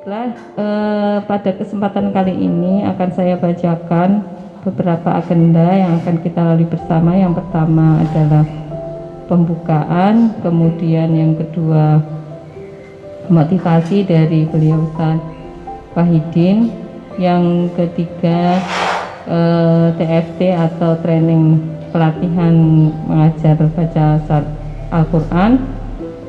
Baiklah, pada kesempatan kali ini akan saya bacakan beberapa agenda yang akan kita lalui bersama. Yang pertama adalah pembukaan, kemudian yang kedua motivasi dari beliau Ustaz Wahidin, yang ketiga TFT atau training pelatihan mengajar baca Al-Quran,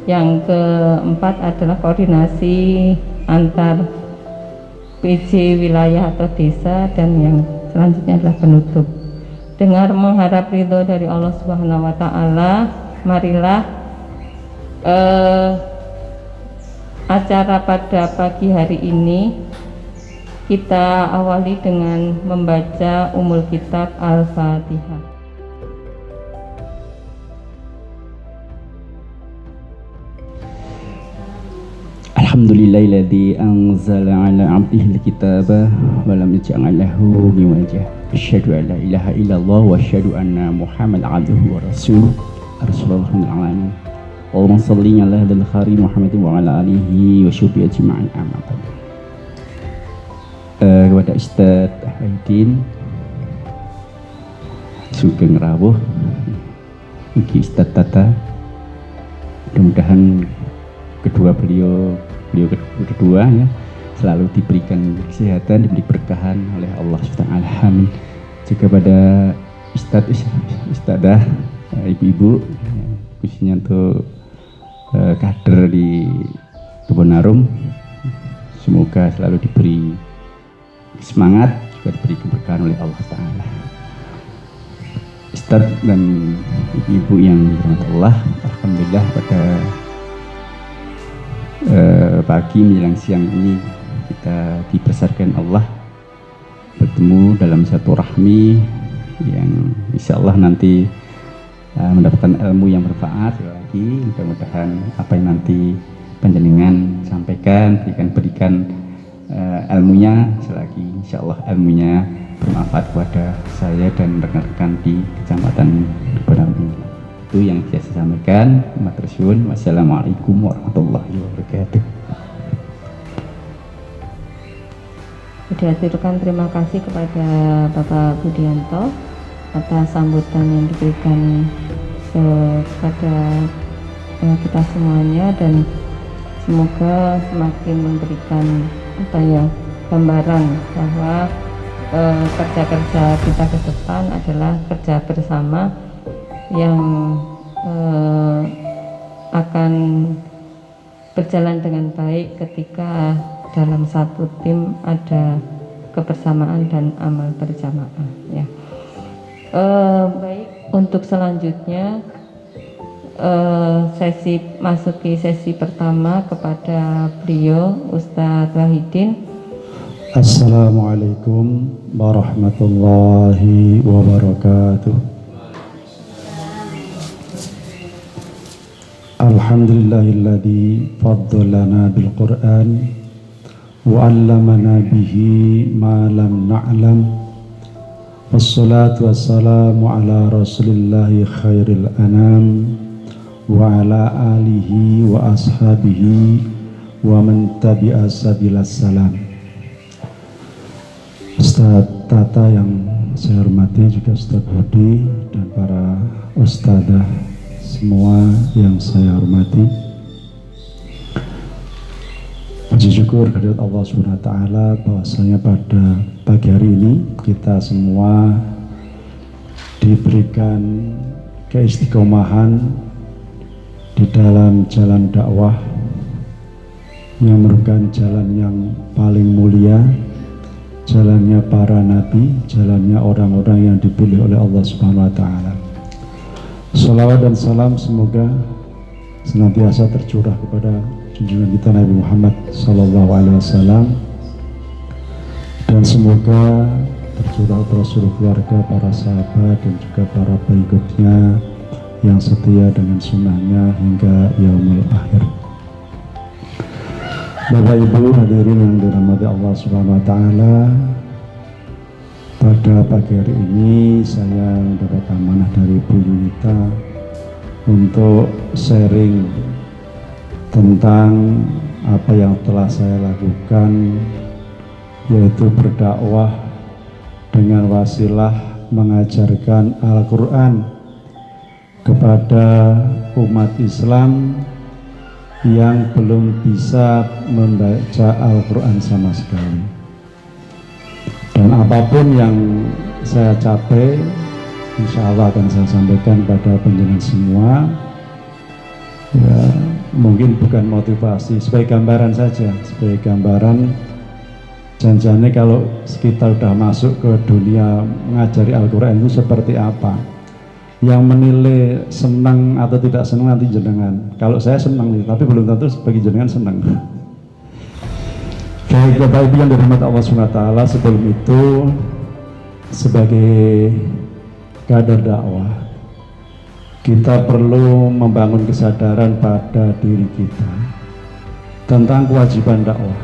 yang keempat adalah koordinasi antar PJ wilayah atau desa, dan yang selanjutnya adalah penutup. Dengar mengharap ridho dari Allah Subhanahu wa Ta'ala, marilah acara pada pagi hari ini kita awali dengan membaca Ummul Kitab Al-Fatihah. Alhamdulillahilladzi anzala ala 'abdihi al-kitaba wa lam yaj'al lahu iwaja. Asyhadu an la ilaha illallah wa asyhadu anna Muhammadan 'abduhu wa rasuluh. Rasulullah alamin. Allahumma shalli ala hadzal khari Muhammadin wa ala alihi wa sahbihi ajma'in. Amma ba'du. Kepada Ustaz Wahidin Sugeng Rawuh, Mugi Ustaz Tata, mudah-mudahan beliau kedua ya selalu diberikan kesehatan, diberi berkahan oleh Allah Subhanahu wa Ta'ala. Juga pada Ustadzah, ibu-ibu, khususnya untuk kader di Kebonarum, semoga selalu diberi semangat, juga diberi keberkahan oleh Allah Ta'ala. Ustadz dan ibu-ibu yang dirahmati Allah, alhamdulillah pada pagi menjelang siang ini kita dibesarkan Allah bertemu dalam satu rahmi yang insya Allah nanti mendapatkan ilmu yang bermanfaat lagi. Mudah-mudahan apa yang nanti panjenengan sampaikan, berikan ilmunya selagi insya Allah ilmunya bermanfaat kepada saya dan rekan-rekan di Kecamatan Kebonarum ini. Itu yang saya sampaikan. Wassalamualaikum warahmatullahi wabarakatuh. Dihaturkan terima kasih kepada Bapak Budianto atas sambutan yang diberikan kepada kita semuanya, dan semoga semakin memberikan gambaran bahwa kerja-kerja kita ke depan adalah kerja bersama yang akan berjalan dengan baik ketika dalam satu tim ada kebersamaan dan amal berjamaah ya. Baik, untuk selanjutnya masuki sesi pertama kepada beliau Ustadz Wahidin. Assalamualaikum warahmatullahi wabarakatuh. Alhamdulillahilladzi faddalana bil Qur'an wa 'allamana bihi ma lam na'lam. Wassalatu wassalamu ala Rasulillahi khairil anam wa ala alihi wa ashabihi wa man tabi'a sabilas salam. Ustaz Tata yang saya hormati, juga Ustaz Budi dan para ustadzah semua yang saya hormati. Puji syukur kehadirat Allah Subhanahu wa Ta'ala bahwasanya pada pagi hari ini kita semua diberikan keistiqomahan di dalam jalan dakwah yang merupakan jalan yang paling mulia, jalannya para nabi, jalannya orang-orang yang dipilih oleh Allah Subhanahu wa Ta'ala. Salawat dan salam semoga senantiasa tercurah kepada junjungan kita Nabi Muhammad SAW, dan semoga tercurah kepada seluruh keluarga, para sahabat dan juga para pengikutnya yang setia dengan sunnahnya hingga yaumul akhir. Bapak Ibu hadirin yang dirahmati Allah Subhanahu wa Ta'ala, pada pagi hari ini saya mendapat amanah dari Bu Yunita untuk sharing tentang apa yang telah saya lakukan, yaitu berdakwah dengan wasilah mengajarkan Al-Quran kepada umat Islam yang belum bisa membaca Al-Quran sama sekali. Dan apapun yang saya capai, insya Allah akan saya sampaikan pada penjenengan semua. Ya, mungkin bukan motivasi, sebagai gambaran saja, sebagai gambaran. Janjiannya kalau kita sudah masuk ke dunia mengajari Al-Quran itu seperti apa. Yang menilai senang atau tidak senang nanti jenengan. Kalau saya senang nih, tapi belum tentu bagi jenengan senang. Baik Bapak Ibu yang dirahmati Allah SWT, sebelum itu sebagai kader dakwah, kita perlu membangun kesadaran pada diri kita tentang kewajiban dakwah.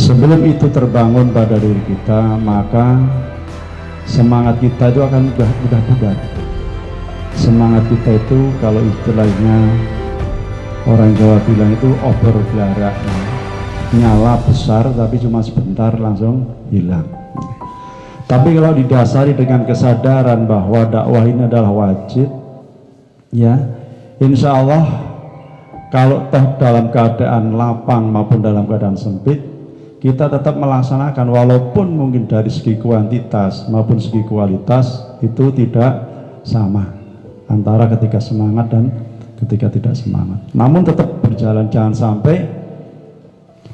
Sebelum itu terbangun pada diri kita, maka semangat kita itu akan mudah pudar. Semangat kita itu kalau istilahnya orang Jawa bilang itu obor belara, nyala besar tapi cuma sebentar langsung hilang. Tapi kalau didasari dengan kesadaran bahwa dakwah ini adalah wajib, ya insya Allah kalau toh dalam keadaan lapang maupun dalam keadaan sempit, kita tetap melaksanakan walaupun mungkin dari segi kuantitas maupun segi kualitas itu tidak sama antara ketika semangat dan ketika tidak semangat. Namun tetap berjalan, jangan sampai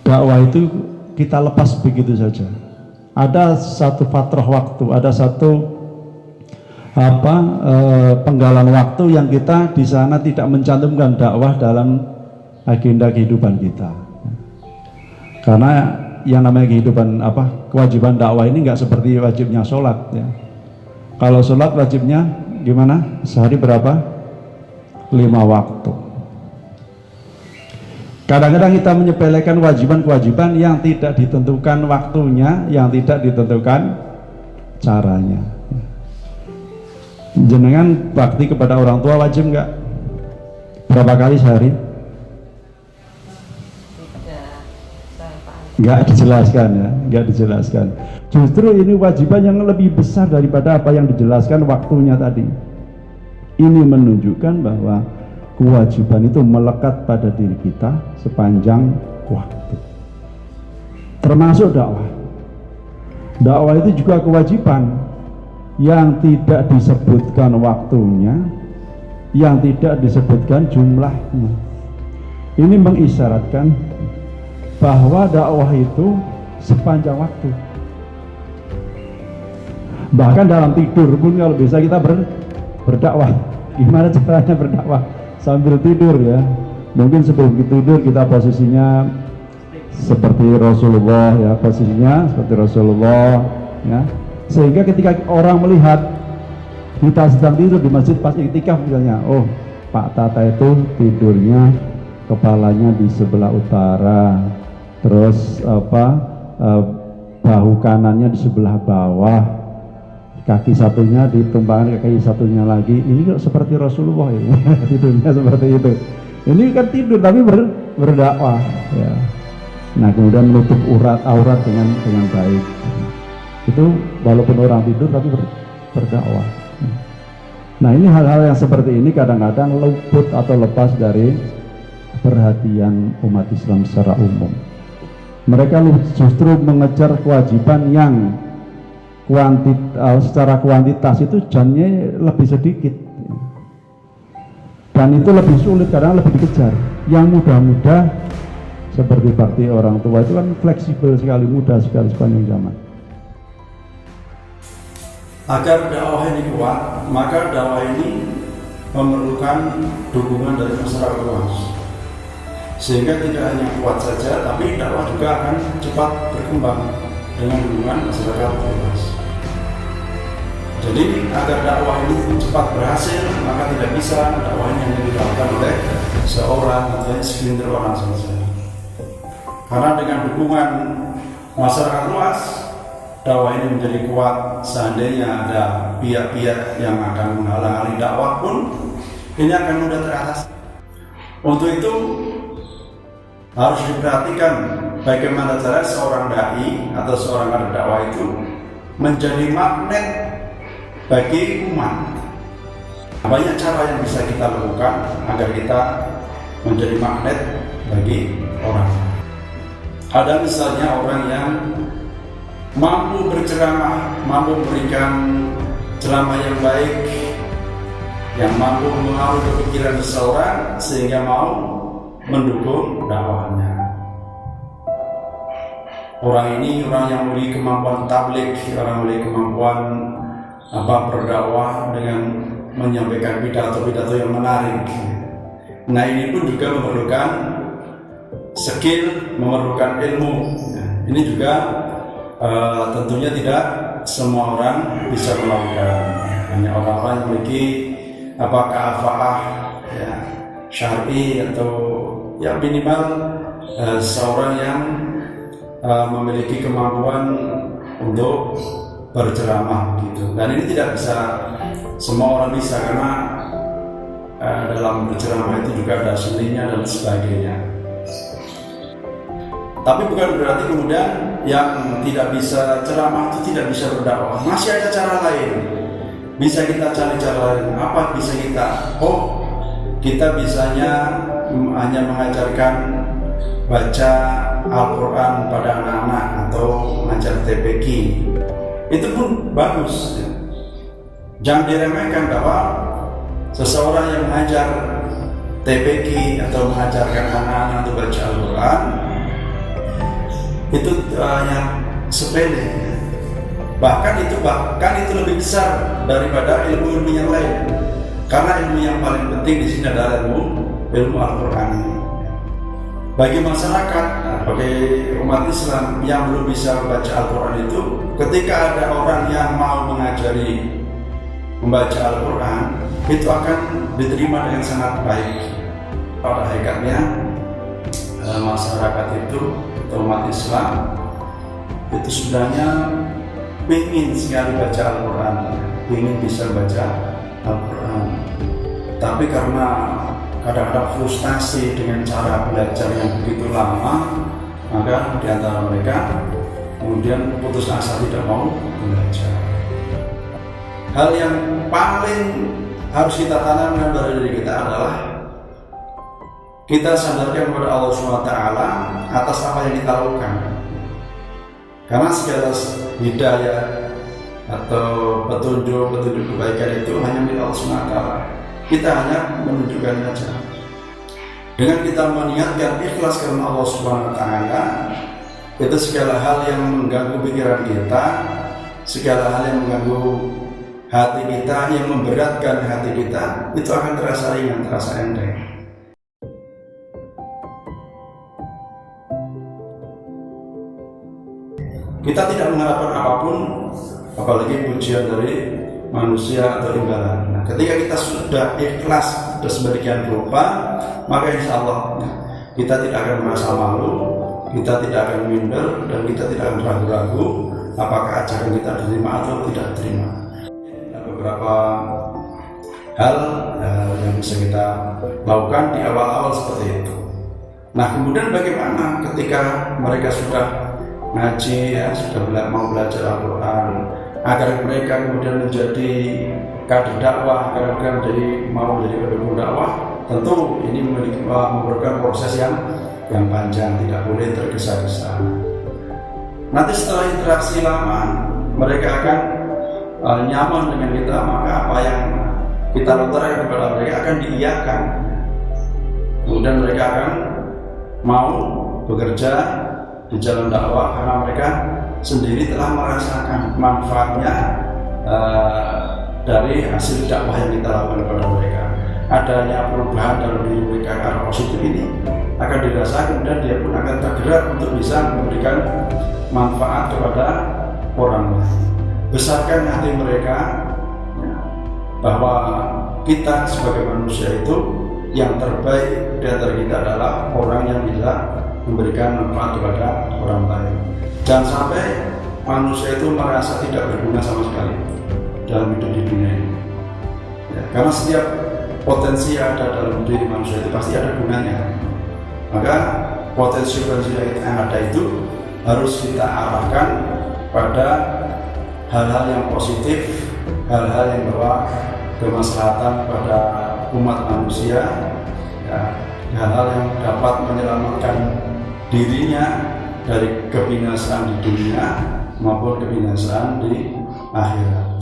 dakwah itu kita lepas begitu saja. Ada satu fatrah waktu, ada satu penggalan waktu yang kita di sana tidak mencantumkan dakwah dalam agenda kehidupan kita. Karena yang namanya kehidupan kewajiban dakwah ini nggak seperti wajibnya sholat ya. Kalau sholat wajibnya gimana? Sehari berapa? 5 waktu. Kadang-kadang kita menyepelekan kewajiban-kewajiban yang tidak ditentukan waktunya, yang tidak ditentukan caranya. Jenengan bakti kepada orang tua wajib nggak? Berapa kali sehari? Nggak dijelaskan ya, nggak dijelaskan. Justru ini kewajiban yang lebih besar daripada apa yang dijelaskan waktunya tadi. Ini menunjukkan bahwa kewajiban itu melekat pada diri kita sepanjang waktu. Termasuk dakwah. Dakwah itu juga kewajiban yang tidak disebutkan waktunya, yang tidak disebutkan jumlahnya. Ini mengisyaratkan bahwa dakwah itu sepanjang waktu. Bahkan dalam tidur pun kalau bisa kita berdakwah. Gimana caranya berdakwah? Sambil tidur ya. Mungkin sebelum tidur kita posisinya seperti Rasulullah ya, posisinya seperti Rasulullah ya. Sehingga ketika orang melihat kita sedang tidur di masjid pas iktikaf misalnya, oh Pak Tata itu tidurnya kepalanya di sebelah utara, terus bahu kanannya di sebelah bawah, kaki satunya ditumpangkan ke kaki satunya lagi. Ini kok seperti Rasulullah ya. Tidurnya seperti itu. Ini kan tidur tapi berdakwah ya. Nah kemudian menutup aurat dengan baik. Itu walaupun orang tidur tapi berdakwah. Nah ini hal-hal yang seperti ini kadang-kadang luput atau lepas dari perhatian umat Islam secara umum. Mereka justru mengejar kewajiban yang secara kuantitas itu jamnya lebih sedikit dan itu lebih sulit karena lebih dikejar. Yang mudah-mudah seperti bakti orang tua itu kan fleksibel sekali, mudah sekali sepanjang zaman. Agar dakwah ini kuat, maka dakwah ini memerlukan dukungan dari masyarakat luas. Sehingga tidak hanya kuat saja, tapi dakwah juga akan cepat berkembang dengan dukungan masyarakat luas. Jadi agar dakwah ini cepat berhasil, maka tidak bisa dakwah ini hanya dilakukan oleh seorang atau segelintir orang saja. Karena dengan dukungan masyarakat luas, dakwah ini menjadi kuat. Seandainya ada pihak-pihak yang akan menghalang-halangi dakwah pun, ini akan mudah teratasi. Untuk itu harus diperhatikan bagaimana cara seorang dai atau seorang kader dakwah itu menjadi magnet bagi umat. Banyak cara yang bisa kita lakukan agar kita menjadi magnet bagi orang. Ada misalnya orang yang mampu berceramah, mampu memberikan ceramah yang baik, yang mampu mengaruhi pikiran seseorang sehingga mau mendukung dakwahnya. Orang ini orang yang memiliki kemampuan tabligh, orang memiliki kemampuan berdakwah dengan menyampaikan pidato-pidato yang menarik. Nah, ini pun juga memerlukan skill, memerlukan ilmu. Ini juga tentunya tidak semua orang bisa melakukan. Hanya orang-orang yang memiliki keafaah ya, syar'i atau ya minimal seorang yang memiliki kemampuan untuk berceramah gitu. Dan ini tidak bisa semua orang bisa, karena dalam berceramah itu juga ada seninya dan sebagainya. Tapi bukan berarti kemudian yang tidak bisa ceramah itu tidak bisa berdakwah. Masih ada cara lain. Bisa kita cari cara lain. Apa bisa kita? Kita bisanya hanya mengajarkan baca Al-Quran pada anak-anak atau mengajar TPQ. Itu pun bagus. Jangan diremehkan bahwa seseorang yang mengajar TPQ atau mengajarkan anak-anak untuk baca Al-Quran itu hanya sepele. Bahkan itu lebih besar daripada ilmu-ilmu yang lain. Karena ilmu yang paling penting di sini adalah ilmu Al-Quran. Bagi masyarakat, bagi umat Islam yang belum bisa membaca Al-Quran itu, ketika ada orang yang mau mengajari membaca Al-Quran, itu akan diterima dengan sangat baik. Pada hakikatnya masyarakat itu atau umat Islam itu sebenarnya ingin sekali baca Al-Quran, ingin bisa baca Al-Quran, tapi karena kadang-kadang frustasi dengan cara belajar yang begitu lama, maka di antara mereka kemudian putus asa tidak mau belajar. Hal yang paling harus kita tanamkan pada diri kita adalah kita sadarkan kepada Allah SWT atas apa yang kita lakukan. Karena segala hidayah atau petunjuk kebaikan itu hanya milik Allah SWT. Kita hanya menunjukkan saja. Dengan kita meniatkan ikhlas karena Allah SWT, itu segala hal yang mengganggu pikiran kita, segala hal yang mengganggu hati kita, yang memberatkan hati kita, itu akan terasa ringan, terasa enteng. Kita tidak mengharapkan apapun, apalagi pujian dari manusia atau imbalan. Nah, ketika kita sudah ikhlas, sudah sedemikian rupa, maka insya Allah kita tidak akan merasa malu, kita tidak akan minder, dan kita tidak akan ragu-ragu apakah ajaran kita diterima atau tidak diterima. Nah, beberapa hal yang bisa kita lakukan di awal-awal seperti itu. Nah, kemudian bagaimana ketika mereka sudah ngaji, sudah mau belajar Al-Quran, agar mereka kemudian menjadi kader dakwah, agar mereka mau menjadi pendukung dakwah, tentu ini memerlukan proses yang panjang, tidak boleh tergesa-gesa. Nanti setelah interaksi lama, mereka akan nyaman dengan kita, maka apa yang kita lontarkan kepada mereka akan diiyakan. Kemudian mereka akan mau bekerja di jalan dakwah karena mereka sendiri telah merasakan manfaatnya dari hasil dakwah yang kita lakukan kepada mereka. Adanya perubahan dalam diri mereka karena positif ini akan dirasakan, dan dia pun akan tergerak untuk bisa memberikan manfaat kepada orang lain. Besarkan hati mereka bahwa kita sebagai manusia itu yang terbaik di antara kita adalah orang yang bisa memberikan manfaat kepada orang lain. Jangan sampai manusia itu merasa tidak berguna sama sekali dalam hidup di dunia ini. Ya, karena setiap potensi yang ada dalam diri manusia itu pasti ada gunanya. Maka potensi-potensi yang ada itu harus kita arahkan pada hal-hal yang positif, hal-hal yang membawa kemaslahatan pada umat manusia, ya, hal-hal yang dapat menyelamatkan dirinya dari kebinasaan di dunia maupun kebinasaan di akhirat.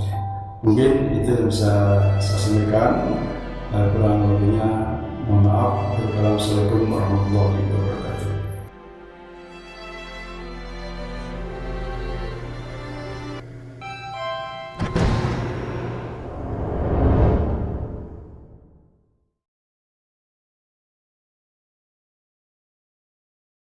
Mungkin itu yang bisa saya sampaikan. Kurang lebihnya mohon maaf. Wassalamualaikum warahmatullahi wabarakatuh.